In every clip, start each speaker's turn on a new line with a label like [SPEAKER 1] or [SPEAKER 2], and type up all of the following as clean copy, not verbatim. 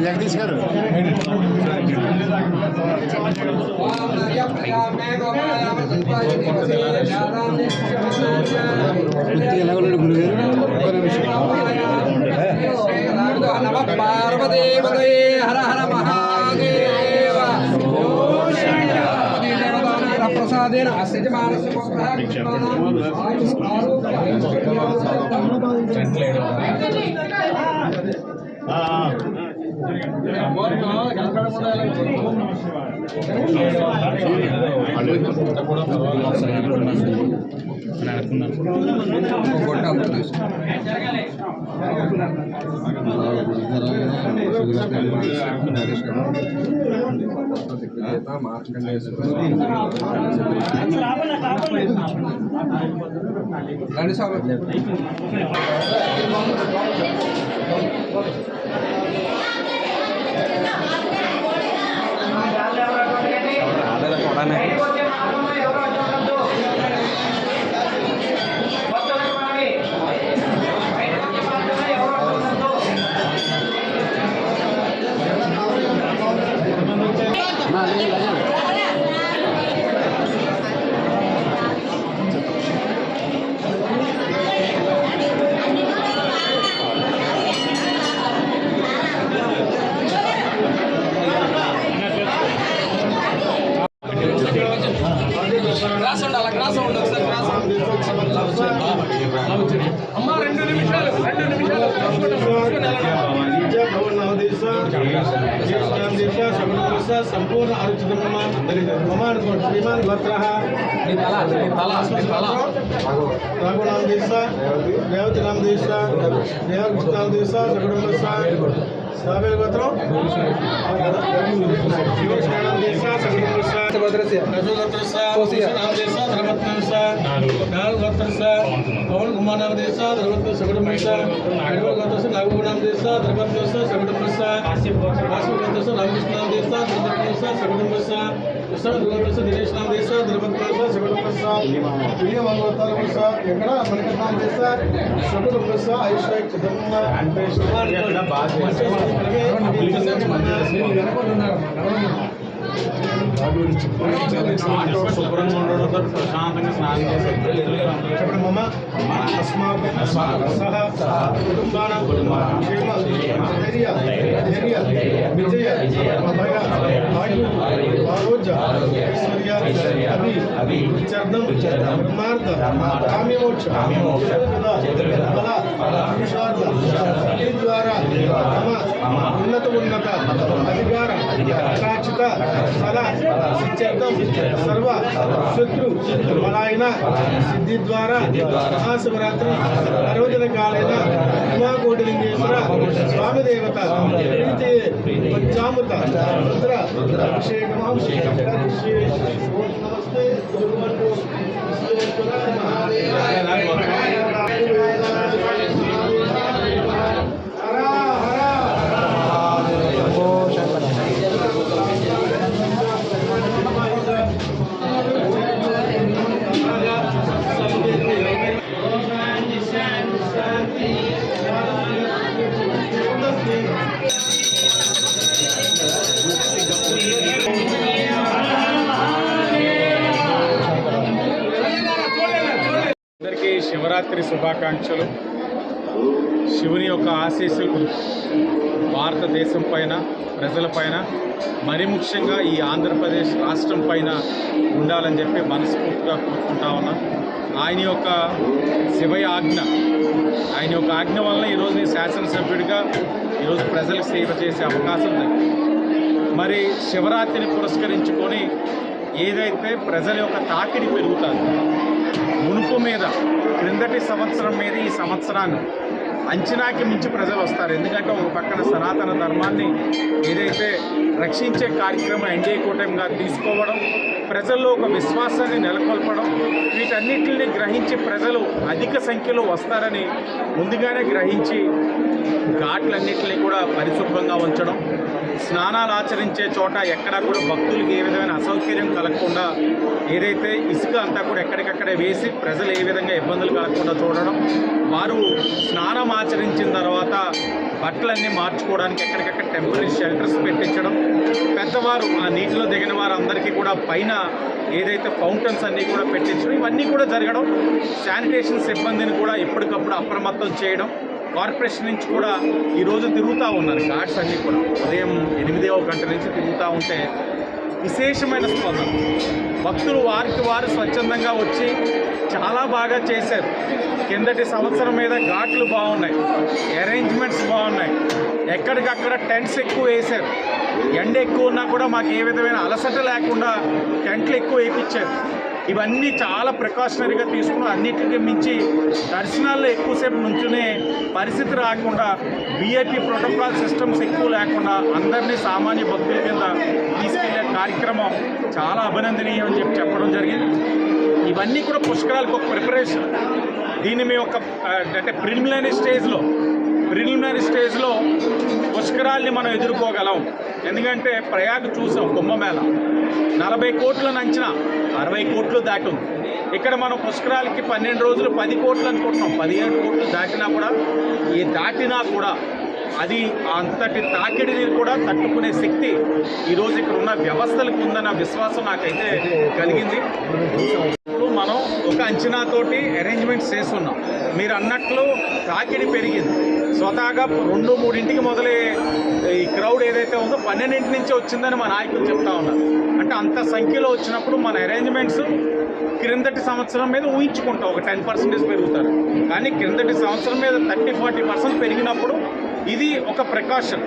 [SPEAKER 1] జగదీష్ గారు
[SPEAKER 2] పార్వదేవదే హర హర మహాదేవ ప్రసాదేన
[SPEAKER 1] संपूर्ण आलोचित श्रीमान भद्रः रघुनाम देशा रेवती नाम देशा देवकृष्ण नाम देशा सगुणमसा साबेल गोत्रम शिवनाम देशा सगुणमसा भद्रस्य रघुनाथसा नाम देशा धर्मत्नसा नाग गोत्रसा पवन कुमार नाम देशा धर्मत्न सगुणमसा आडवल गोत्रसा नाग नाम देशा धर्मत्नसा सगुणमसा आसिफ गोत्रसा रामकृष्ण नाम देशा धर्मत्नसा सगुणमसा कृष्ण गोत्रसा दिनेश नाम देशा धर्मत्नसा सगुणमसा प्रिय मंगलतारमसा ఎక్కడ మనకి నామ देशा सगुणमसा आयुष्य चिदम्म అంటే ఎక్కడ బాగా శుభ్రంగా ఉండడంతో ప్రశాంతంగా స్నానం చేసి మమ ఉన్నత ఉన్నత అధికార సాక్షిత ఫల सर्व शत्रु मलायन सिद्धि द्वारा महाशिवरात्रि पर्वदिन कालेन उमाकोटिलिंगेश्वर स्वामी देवता पंचामृत रुद्र अभिषेक नमस्ते శివరాత్రి శుభాకాంక్షలు. శివుని యొక్క ఆశీస్సులు భారతదేశం పైన ప్రజలపైన మరి ముఖ్యంగా ఈ ఆంధ్రప్రదేశ్ రాష్ట్రం పైన ఉండాలని చెప్పి మనస్ఫూర్తిగా కోరుకుంటా ఉన్నాం. ఆయన యొక్క శివయాజ్ఞ ఆయన యొక్క ఆజ్ఞ వలన ఈరోజు నేను శాసనసభ్యుడిగా ఈరోజు ప్రజలకు సేవ చేసే అవకాశం ఉంది. మరి శివరాత్రిని పురస్కరించుకొని ఏదైతే ప్రజల యొక్క తాకిడి పెరుగుతుంది మునుపు మీద క్రిందటి సంవత్సరం మీద ఈ సంవత్సరాన్ని అంచనాకి మించి ప్రజలు వస్తారు. ఎందుకంటే ఒక పక్కన సనాతన ధర్మాన్ని ఏదైతే రక్షించే కార్యక్రమం ఎన్డీఏ కూటమిగా తీసుకోవడం, ప్రజల్లో ఒక విశ్వాసాన్ని నెలకొల్పడం, వీటన్నిటిని గ్రహించి ప్రజలు అధిక సంఖ్యలో వస్తారని ముందుగానే గ్రహించి ఘాట్లన్నింటినీ కూడా పరిశుభ్రంగా ఉంచడం, స్నానాలు ఆచరించే చోట ఎక్కడా కూడా భక్తులకు ఏ విధమైన అసౌకర్యం కలగకుండా ఏదైతే ఇసుక అంతా కూడా ఎక్కడికక్కడే వేసి ప్రజలు ఏ విధంగా ఇబ్బందులు కలగకుండా చూడడం, వారు స్నానం ఆచరించిన తర్వాత బట్టలన్నీ మార్చుకోవడానికి ఎక్కడికక్కడ టెంపరీ షెల్టర్స్ పెట్టించడం, పెద్దవారు ఆ నీటిలో దిగిన వారందరికీ కూడా పైన ఏదైతే ఫౌంటైన్స్ అన్నీ కూడా పెట్టించడం, ఇవన్నీ కూడా జరగడం, శానిటేషన్ సిబ్బందిని కూడా ఎప్పటికప్పుడు అప్రమత్తం చేయడం. కార్పొరేషన్ నుంచి కూడా ఈరోజు తిరుగుతూ ఉన్నారు ఘాట్స్ అన్నీ కూడా, ఉదయం 8వ గంట నుంచి తిరుగుతూ ఉంటే విశేషమైన స్పందన. భక్తులు వారికి వారు స్వచ్ఛందంగా వచ్చి చాలా బాగా చేశారు. కిందటి సంవత్సరం మీద ఘాట్లు బాగున్నాయి, అరేంజ్మెంట్స్ బాగున్నాయి, ఎక్కడికక్కడ టెంట్స్ ఎక్కువ వేశారు. ఎండ ఎక్కువ ఉన్నా కూడా మాకు ఏ విధమైన అలసట లేకుండా టెంట్లు ఎక్కువ వేయించారు. ఇవన్నీ చాలా ప్రికాషనరీగా తీసుకుని అన్నిటికీ మించి దర్శనాల్లో ఎక్కువసేపు నుంచునే పరిస్థితి రాకుండా విఐపి ప్రోటోకాల్ సిస్టమ్స్ ఎక్కువ లేకుండా అందరినీ సామాన్య భక్తుల కింద తీసుకెళ్లే కార్యక్రమం చాలా అభినందనీయం అని చెప్పడం జరిగింది. ఇవన్నీ కూడా పుష్కరాలకు ఒక ప్రిపరేషన్. దీన్ని మేము ఒక అంటే ప్రిలిమినరీ స్టేజ్లో పుష్కరాల్ని మనం ఎదుర్కోగలం. ఎందుకంటే ప్రయాగ్ చూసాం, కుంభమేళ 40 కోట్లను అంచనా 60 కోట్లు దాటి ఉంది. ఇక్కడ మనం పుష్కరాలకి 12 రోజులు 10 కోట్లు అనుకుంటున్నాం, 17 కోట్లు దాటినా కూడా అది అంతటి తాకిడిని కూడా తట్టుకునే శక్తి ఈరోజు ఇక్కడ ఉన్న వ్యవస్థలకు ఉందన్న విశ్వాసం నాకైతే కలిగింది. ఇప్పుడు మనం ఒక అంచనాతోటి అరేంజ్మెంట్స్ చేస్తున్నాం. మీరు అన్నట్లు తాకిడి పెరిగింది. స్వతహాగా 2-3 మొదలై ఈ క్రౌడ్ ఏదైతే ఉందో 12 నుంచి వచ్చిందని మా నాయకులు చెప్తా ఉన్నారు. అంటే అంత సంఖ్యలో వచ్చినప్పుడు మన అరేంజ్మెంట్స్ క్రిందటి సంవత్సరం మీద ఊహించుకుంటాం ఒక 10% పెరుగుతారు. కానీ క్రిందటి సంవత్సరం మీద 30-40% పెరిగినప్పుడు ఇది ఒక ప్రికాషన్,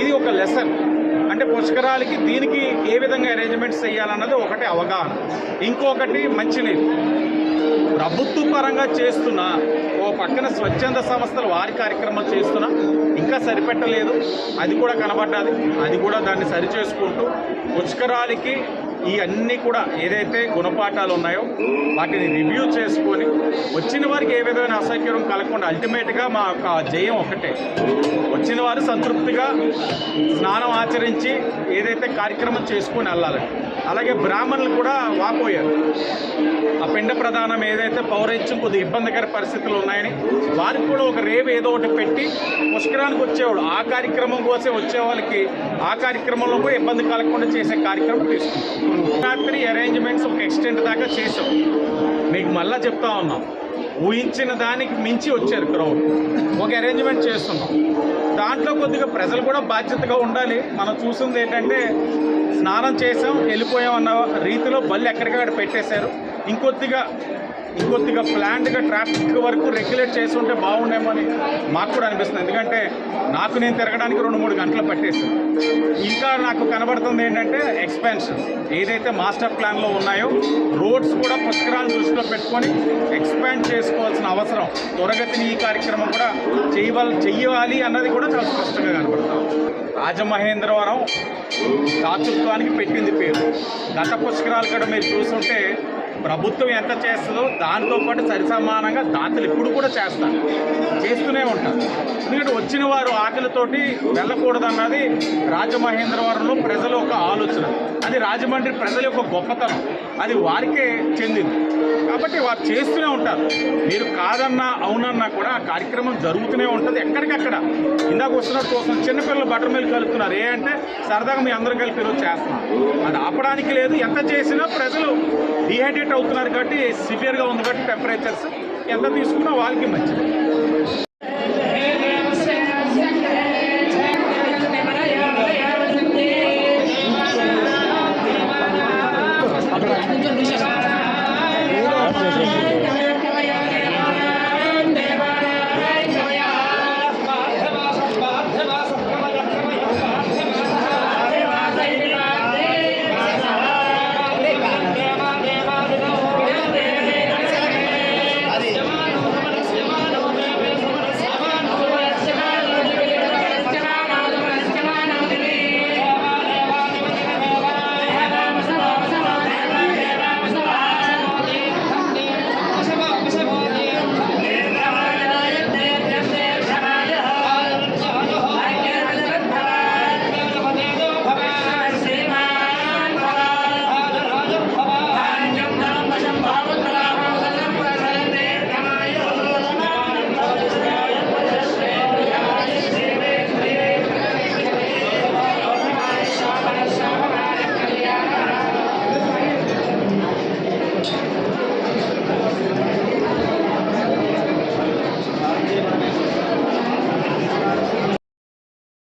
[SPEAKER 1] ఇది ఒక లెసన్. అంటే పుష్కరాలకి దీనికి ఏ విధంగా అరేంజ్మెంట్స్ చేయాలన్నది ఒకటి అవగాహన. ఇంకొకటి మంచినీరు ప్రభుత్వ పరంగా చేస్తున్నా, ఓ పక్కన స్వచ్ఛంద సంస్థలు వారి కార్యక్రమాలు చేస్తున్నా ఇంకా సరిపెట్టలేదు. అది కూడా కనబడ్డాది. అది కూడా దాన్ని సరిచేసుకుంటూ పుష్కరాలకి ఈ అన్నీ కూడా ఏదైతే గుణపాఠాలు ఉన్నాయో వాటిని రివ్యూ చేసుకొని వచ్చిన వారికి ఏ విధమైన అసౌకర్యం కలగకుండా అల్టిమేట్గా మా యొక్క జయం ఒకటే, వచ్చిన వారు సంతృప్తిగా స్నానం ఆచరించి ఏదైతే కార్యక్రమం చేసుకొని వెళ్ళాలి. అలాగే బ్రాహ్మణులు కూడా వాపోయారు. ఆ పిండ ప్రధానం ఏదైతే పౌరహిత్యం కొద్దిగా ఇబ్బందికర పరిస్థితులు ఉన్నాయని వారికి కూడా ఒక రేవు ఏదో ఒకటి పెట్టి పుష్కరానికి వచ్చేవాడు ఆ కార్యక్రమం కోసం వచ్చే వాళ్ళకి ఆ కార్యక్రమంలో కూడా ఇబ్బంది కలగకుండా చేసే కార్యక్రమం తీసుకుంటాం. రాత్రి అరేంజ్మెంట్స్ ఒక ఎక్స్టెంట్ దాకా చేసాం. మీకు మళ్ళా చెప్తా ఉన్నాం, ఊహించిన దానికి మించి వచ్చారు క్రౌడ్. ఒక అరేంజ్మెంట్ చేస్తున్నాం, దాంట్లో కొద్దిగా ప్రజలు కూడా బాధ్యతగా ఉండాలి. మనం చూసింది ఏంటంటే స్నానం చేసాం వెళ్ళిపోయాం అన్న రీతిలో బళ్ళు ఎక్కడికక్కడ పెట్టేశారు. ఇంకొద్దిగా ప్లాన్డ్గా ట్రాఫిక్ వరకు రెగ్యులేట్ చేసి ఉంటే బాగుండేమో అని మాకు కూడా అనిపిస్తుంది. ఎందుకంటే నేను తిరగడానికి 2-3 గంటలు పట్టేసాను. ఇంకా నాకు కనబడుతుంది ఏంటంటే ఎక్స్పాన్షన్ ఏదైతే మాస్టర్ ప్లాన్లో ఉన్నాయో రోడ్స్ కూడా పుష్కరాలను దృష్టిలో పెట్టుకొని ఎక్స్పాండ్ చేసుకోవాల్సిన అవసరం, త్వరగతిని ఈ కార్యక్రమం కూడా చెయ్యాలి అన్నది కూడా చాలా స్పష్టంగా కనబడతాం. రాజమహేంద్రవరం దాతృత్వానికి పెట్టింది పేరు. గత పుష్కరాలు కూడా మీరు చూస్తుంటే ప్రభుత్వం ఎంత చేస్తుందో దాంతోపాటు సరిసమానంగా దాతలు ఇప్పుడు కూడా చేస్తూనే ఉంటారు. ఎందుకంటే వచ్చిన వారు ఆకలితోటి వెళ్ళకూడదన్నది రాజమహేంద్రవరంలో ప్రజల ఒక ఆలోచన. అది రాజమండ్రి ప్రజల యొక్క గొప్పతనం, అది వారికే చెందింది. కాబట్టి వారు చేస్తూనే ఉంటారు. మీరు కాదన్నా అవునన్నా కూడా ఆ కార్యక్రమం జరుగుతూనే ఉంటుంది. ఎక్కడికక్కడ ఇందాక వస్తున్నట్టు కోసం చిన్నపిల్లలు బటర్ మిల్క్ కలుపుతున్నారు. అంటే సరదాగా మీ అందరం కలిపి ఈరోజు చేస్తున్నారు. అది ఆపడానికి లేదు. ఎంత చేసినా ప్రజలు డిహైడ్రేట్ అవుతున్నారు కాబట్టి సివియర్గా ఉంది కాబట్టి టెంపరేచర్స్ ఎంత తీసుకున్నా వాళ్ళకి మంచిది.